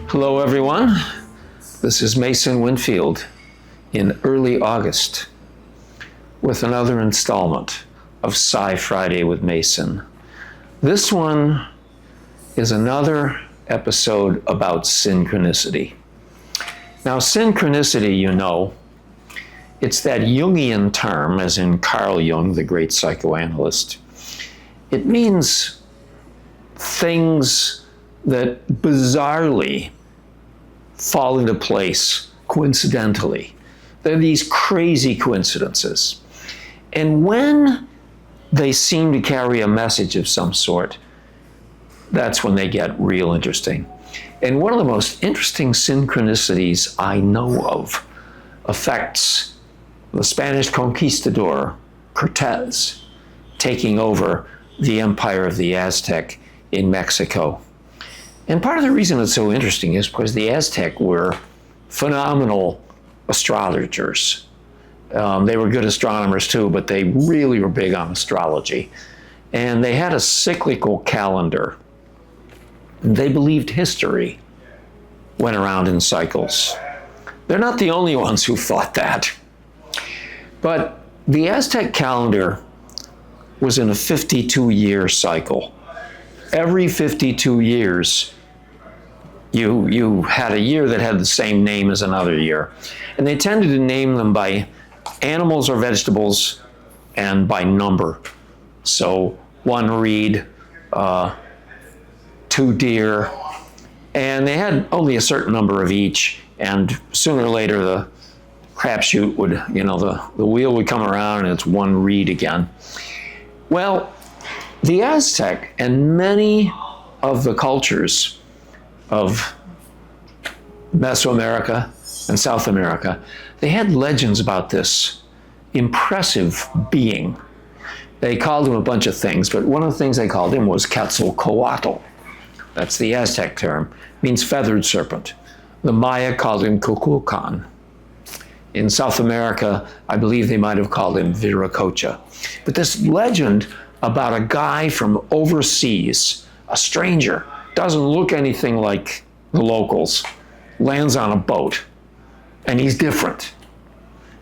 Hello, everyone. This is Mason Winfield in early August with another installment of Psi-Friday with Mason. This one is another episode about synchronicity. Now, synchronicity, you know, it's that Jungian term, as in Carl Jung, the great psychoanalyst. It means things that bizarrely fall into place coincidentally. They're these crazy coincidences. And when they seem to carry a message of some sort, that's when they get real interesting. And one of the most interesting synchronicities I know of affects the Spanish conquistador Cortez taking over the empire of the Aztec in Mexico. And part of the reason it's so interesting is because the Aztec were phenomenal astrologers. They were good astronomers too, but they really were big on astrology. And they had a cyclical calendar. They believed history went around in cycles. They're not the only ones who thought that. But the Aztec calendar was in a 52-year cycle. Every 52 years, you had a year that had the same name as another year. And they tended to name them by animals or vegetables and by number. So 1 reed, 2 deer, and they had only a certain number of each. And sooner or later, the crapshoot would, the wheel would come around and it's 1 reed again. Well, the Aztec and many of the cultures of Mesoamerica and South America, they had legends about this impressive being. They called him a bunch of things, but one of the things they called him was Quetzalcoatl. That's the Aztec term, means feathered serpent. The Maya called him Kukulkan. In South America, I believe they might have called him Viracocha. But this legend about a guy from overseas, a stranger, doesn't look anything like the locals, lands on a boat, and he's different,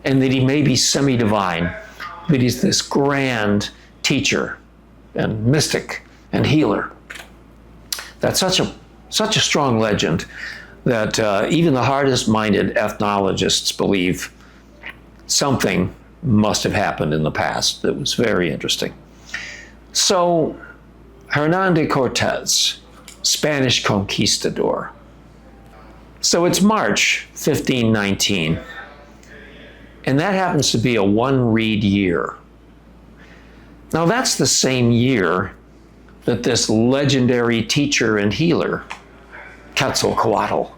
and that he may be semi-divine, that he's this grand teacher and mystic and healer. That's such a strong legend that even the hardest-minded ethnologists believe something must have happened in the past that was very interesting. So, Hernan de Cortez, Spanish conquistador. So it's March 1519, and that happens to be a 1 reed year. Now that's the same year that this legendary teacher and healer, Quetzalcoatl,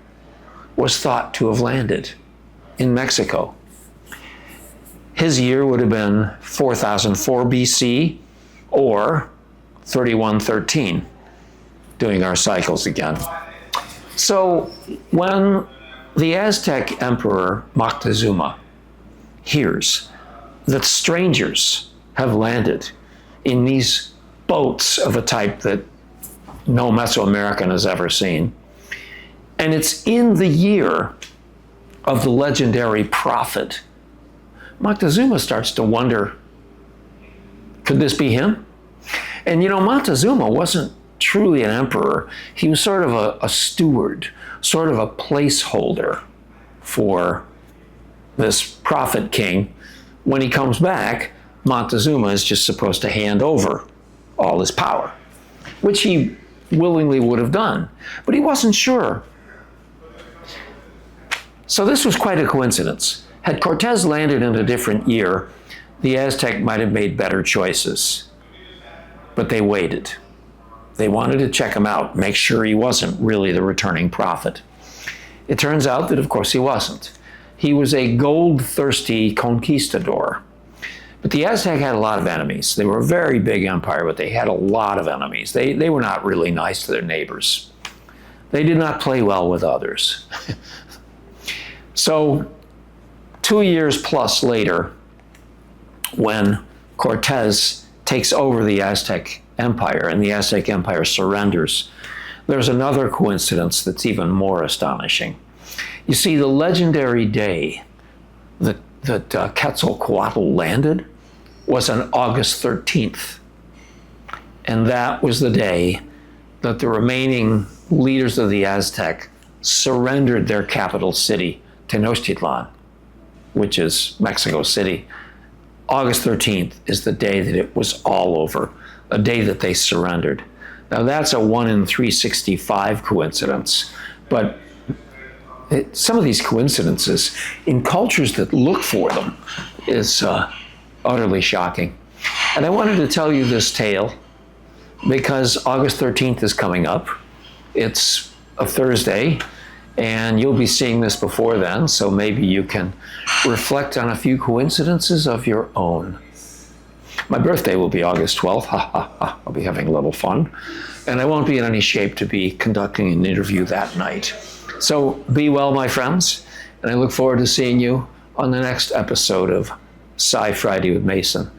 was thought to have landed in Mexico. His year would have been 4004 BC or 3113, doing our cycles again. So when the Aztec emperor Moctezuma hears that strangers have landed in these boats of a type that no Mesoamerican has ever seen, and it's in the year of the legendary prophet, Moctezuma starts to wonder, could this be him? And Moctezuma wasn't truly an emperor. He was sort of a steward, sort of a placeholder for this prophet king. When he comes back, Moctezuma is just supposed to hand over all his power, which he willingly would have done, but he wasn't sure. So this was quite a coincidence. Had Cortez landed in a different year, the Aztec might have made better choices, but they waited. They wanted to check him out, make sure he wasn't really the returning prophet. It turns out that, of course, he wasn't. He was a gold-thirsty conquistador. But the Aztec had a lot of enemies. They were a very big empire, but they had a lot of enemies. They were not really nice to their neighbors. They did not play well with others. So 2 years plus later, when Cortez takes over the Aztec Empire and the Aztec Empire surrenders, There's another coincidence that's even more astonishing. You see, the legendary day that Quetzalcoatl landed was on August 13th. And that was the day that the remaining leaders of the Aztec surrendered their capital city, Tenochtitlan, which is Mexico City. August 13th is the day that it was all over, a day that they surrendered. Now that's a 1 in 365 coincidence, but some of these coincidences in cultures that look for them is utterly shocking. And I wanted to tell you this tale because August 13th is coming up. It's a Thursday, and you'll be seeing this before then, so maybe you can reflect on a few coincidences of your own. My birthday will be August 12th. I'll be having a little fun. And I won't be in any shape to be conducting an interview that night. So be well, my friends, and I look forward to seeing you on the next episode of Psi-Friday with Mason.